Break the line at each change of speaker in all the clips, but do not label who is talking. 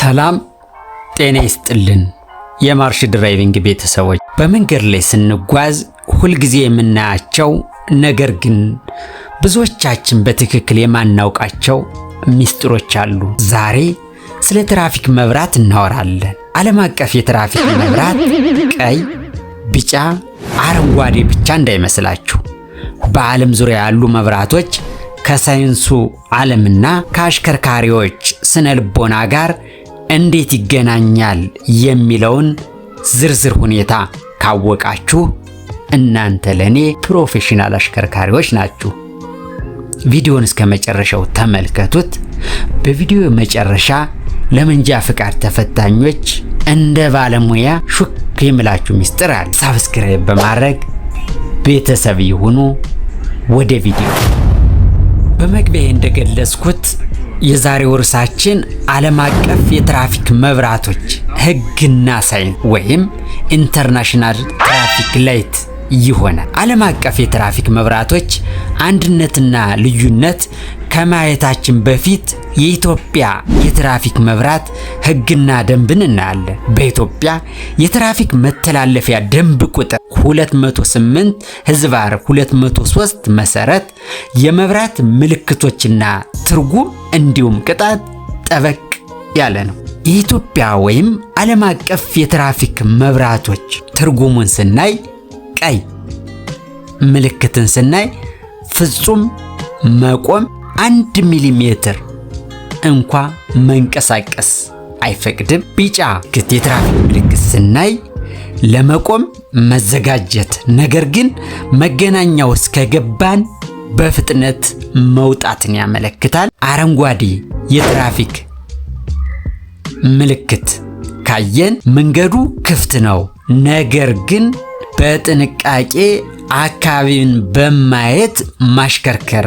ሰላም ጤና ይስጥልን የማርሽ ድራይቪንግ ቤተሰቦች። በመንገድ ላይ ስንጓዝ ሁልጊዜ የምናያቸው ነገር ግን ብዙዎቻችን በትክክል የማናውቃቸው ሚስጥሮች አሉ። ዛሬ ስለ ትራፊክ መብራት እናወራለን። ዓለም አቀፍ የትራፊክ መብራት ቀይ፣ ቢጫ፣ አረንጓዴ ብቻ እንዳይመስላችሁ። በዓለም ዙሪያ ያሉ መብራቶች ከሳይንሱ ዓለምና ከአሽከርካሪዎች ስነ ልቦና ጋር እንዴት ይገናኛል የሚለውን ዝርዝር ሁኔታ ካወቃችሁ እናንተ ለኔ ፕሮፌሽናል አሽከርካሪዎች ናችሁ። ቪዲዮውን እስከ መጨረሻው ተመልከቱት። በቪዲዮ መጨረሻ ለመንጃ ፍቃድ ተፈታኞች እንደ ባለሙያ ሹክ የምላችሁ ሚስጥር አለ። ሳብስክራይብ በማድረግ ቤተሰብ ይሁኑ። ወደ ቪዲዮ። በመግቢያ እንደገለጽኩት የዛሬው ርዕሳችን ዓለም አቀፍ የትራፊክ መብራቶች ሕግና ሳይንስ ወይም ኢንተርናሽናል ትራፊክ ላይት ይሆናል። ዓለም አቀፍ የትራፊክ መብራቶች አንድነትና ልዩነት ከማየታችን በፊት የኢትዮጵያ የትራፊክ መብራት ሕግና ደንብን እናያለን። በኢትዮጵያ የትራፊክ መተላለፊያ ደንብ ቁጥር 208/2003 መሰረት የመብራት ምልክቶችና ትርጉም እንዲሁም ቅጣት ጠበቅ ያለ ነው። የኢትዮጵያ ወይም ዓለም አቀፍ የትራፊክ መብራቶች ትርጉሙን ስናይ ቀይ ምልክትን ስናይ ፍጹም መቆም 1 ሚሊሜትር እንኳ መንቀሳቀስ አይፈቅድም። ቢጫ የትራፊክ ምልክት ስናይ ለመቆም መዘጋጀት፣ ነገር ግን መገናኛው እስከገባን በፍጥነት መውጣትን ያመለክታል። አረንጓዴ የትራፊክ ምልክት ካየን መንገዱ ክፍት ነው፣ ነገር ግን በጥንቃቄ አካባቢን በማየት ማሽከርከር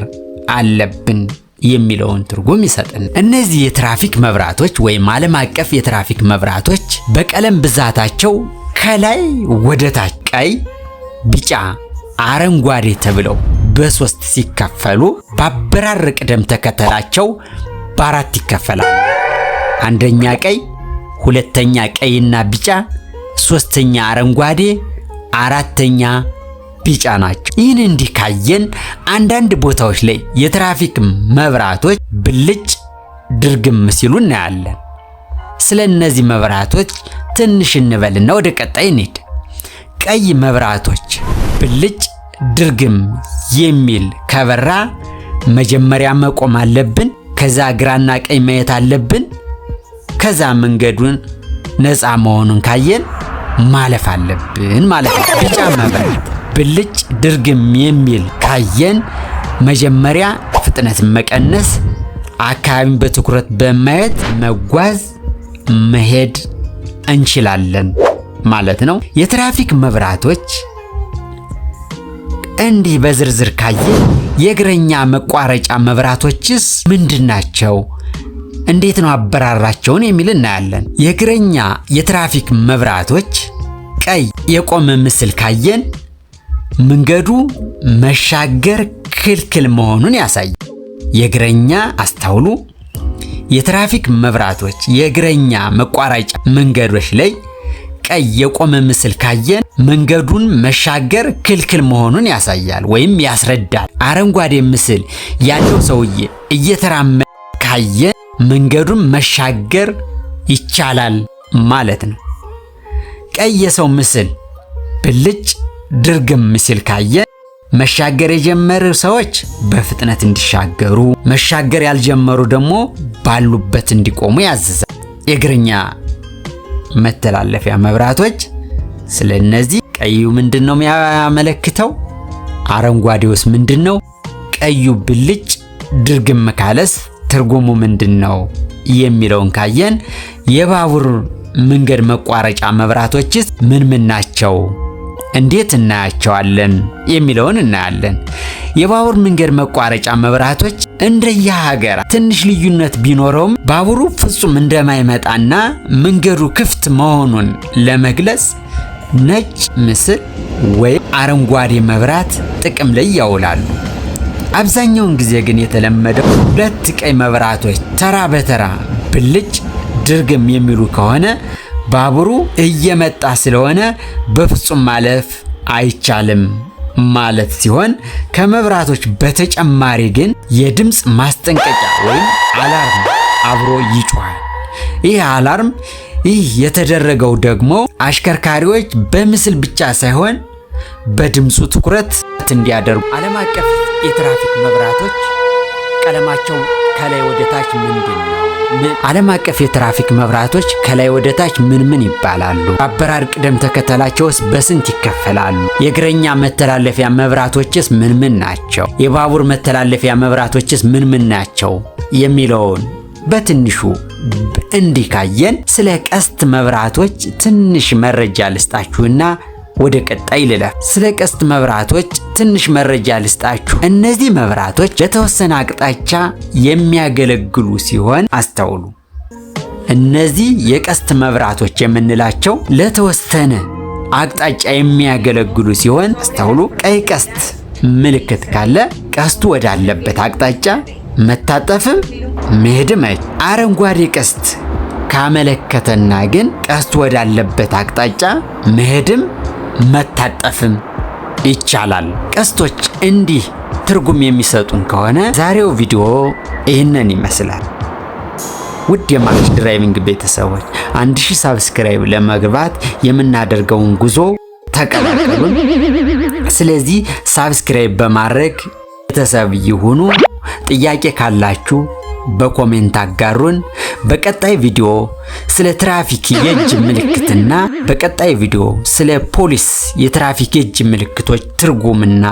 አለብን የሚለውን ትርጉም ይሰጠን። እነዚህ የትራፊክ መብራቶች ወይም ዓለም አቀፍ የትራፊክ መብራቶች በቀለም ብዛታቸው ከላይ ወደ ታች ቀይ፣ ቢጫ፣ አረንጓዴ ተብለው በ3 ሲከፈሉ በአበራር ቅደም ተከተላቸው በ4 ይከፈላል። አንደኛ ቀይ፣ ሁለተኛ ቀይና ቢጫ፣ ሶስተኛ አረንጓዴ፣ አራተኛ ቢጫ ናቸው። ይህን እንዲህ ካየን አንዳንድ ቦታዎች ላይ የትራፊክ መብራቶች ብልጭ ድርግም ሲሉ እናያለን። ስለ እነዚህ መብራቶች ትንሽ እንበልና ወደ ቀጣይ እንሂድ። ቀይ መብራቶች ብልጭ ድርግም የሚል ከበራ መጀመሪያ መቆም አለብን። ከዛ ግራና ቀኝ ማየት አለብን። ከዛ መንገዱን ነፃ መሆኑን ካየን ማለፍ አለብን ማለት ነው። ቢጫ መብራት ብልጭ ድርግም የሚል ካየን መጀመሪያ ፍጥነትን መቀነስ፣ አካባቢን በትኩረት በማየት መጓዝ መሄድ እንችላለን ማለት ነው። የትራፊክ መብራቶች እንዲህ በዝርዝር ካየን የእግረኛ መቋረጫ መብራቶችስ ምንድናቸው? እንዴት ነው አበራራቸውን የሚል እናያለን። የእግረኛ የትራፊክ መብራቶች ቀይ የቆመ ምስል ካየን መንገዱ መሻገር ክልክል መሆኑን ያሳያል። የእግረኛ አስተውሉ። የትራፊክ መብራቶች የእግረኛ መቋረጫ መንገዶች ላይ ቀይ የቆመ ምስል ካየን መንገዱን መሻገር ክልክል መሆኑን ያሳያል ወይም ያስረዳል። አረንጓዴ ምስል ያለው ሰውዬ እየተራመደ ካየን መንገዱን መሻገር ይቻላል ማለት ነው። ቀይ የሰው ምስል ብልጭ ድርግም ምስል ካየን መሻገር የጀመሩ ሰዎች በፍጥነት እንዲሻገሩ፣ መሻገር ያልጀመሩ ደግሞ ባሉበት እንዲቆሙ ያዝዛል። የእግረኛ መተላለፊያ መብራቶች ስለነዚህ ቀዩ ምንድነው የሚያመለክተው? አረንጓዴውስ ምንድነው? ቀዩ ብልጭ ድርግም ካለስ ትርጉሙ ምንድነው የሚለውን ካየን የባቡር መንገድ መቋረጫ መብራቶችስ ምን ናቸው? እንዴት እናያቸዋለን የሚለውን እናያለን። የባቡር መንገድ መቋረጫ መብራቶች እንደየሀገር ትንሽ ልዩነት ቢኖረውም ባቡሩ ፍጹም እንደማይመጣና መንገዱ ክፍት መሆኑን ለመግለጽ ነጭ ምስል ወይም አረንጓዴ መብራት ጥቅም ላይ ያውላሉ። አብዛኛውን ጊዜ ግን የተለመደው 2 ቀይ መብራቶች ተራ በተራ ብልጭ ድርግም የሚሉ ከሆነ ባቡሩ እየመጣ ስለሆነ በፍጹም ማለፍ አይቻልም ማለት ሲሆን ከመብራቶች በተጨማሪ ግን የድምፅ ማስጠንቀቂያ ወይም አላርም አብሮ ይጮሃል። ይህ አላርም የተደረገው ደግሞ አሽከርካሪዎች በምስል ብቻ ሳይሆን በድምፁ ትኩረት እንዲያደርጉ። ዓለም አቀፍ የትራፊክ መብራቶች ቀለማቸው ከላይ ወደ ታች ምንድን ነው? ዓለም አቀፍ የትራፊክ መብራቶች ከላይ ወደ ታች ምን ይባላሉ? አበራር ቅደም ተከተላቸውስ በስንት ይከፈላሉ? የእግረኛ መተላለፊያ መብራቶችስ ምን ናቸው? የባቡር መተላለፊያ መብራቶችስ ምን ናቸው? የሚለውን በትንሹ እንዲህ ካየን ስለ ቀስት መብራቶች ትንሽ መረጃ ልስጣችሁና ወደ ቀጣይ ልለፍ። ስለ ቀስት መብራቶች ትንሽ መረጃ ልስጣችሁ። እነዚህ መብራቶች ለተወሰነ አቅጣጫ የሚያገለግሉ ሲሆን አስተውሉ። እነዚህ የቀስት መብራቶች የምንላቸው ለተወሰነ አቅጣጫ የሚያገለግሉ ሲሆን አስተውሉ። ቀይ ቀስት ምልክት ካለ ቀስቱ ወዳለበት አቅጣጫ መታጠፍም መሄድም አረንጓዴ ቀስት ካመለከተና ግን ቀስቱ ወዳለበት አቅጣጫ መሄድም መታጠፍም ይቻላል። ቀስቶች እንዲህ ትርጉም የሚሰጡን ከሆነ ዛሬው ቪዲዮ ይህንን ይመስላል። ውድ የማርሽ ድራይቪንግ ቤተሰቦች 1000 ሳብስክራይብ ለመግባት የምናደርገውን ጉዞ ተቀላቀሉን። ስለዚህ ሳብስክራይብ በማድረግ ቤተሰብ ይሁኑ። ጥያቄ ካላችሁ በኮሜንት አጋሩን። በቀጣይ ቪዲዮ ስለ ትራፊክ የእጅ ምልክትና በቀጣይ ቪዲዮ ስለ ፖሊስ የትራፊክ የእጅ ምልክቶች ትርጉምና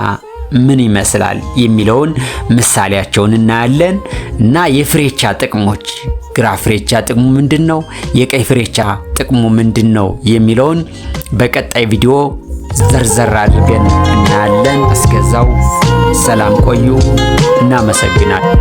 ምን ይመስላል የሚለውን ምሳሌያቸውን እናያለን እና የፍሬቻ ጥቅሞች፣ ግራ ፍሬቻ ጥቅሙ ምንድነው፣ የቀይ ፍሬቻ ጥቅሙ ምንድነው የሚለውን በቀጣይ ቪዲዮ ዘርዘር አድርገን እናያለን። እስከዛው ሰላም ቆዩ። እናመሰግናለን።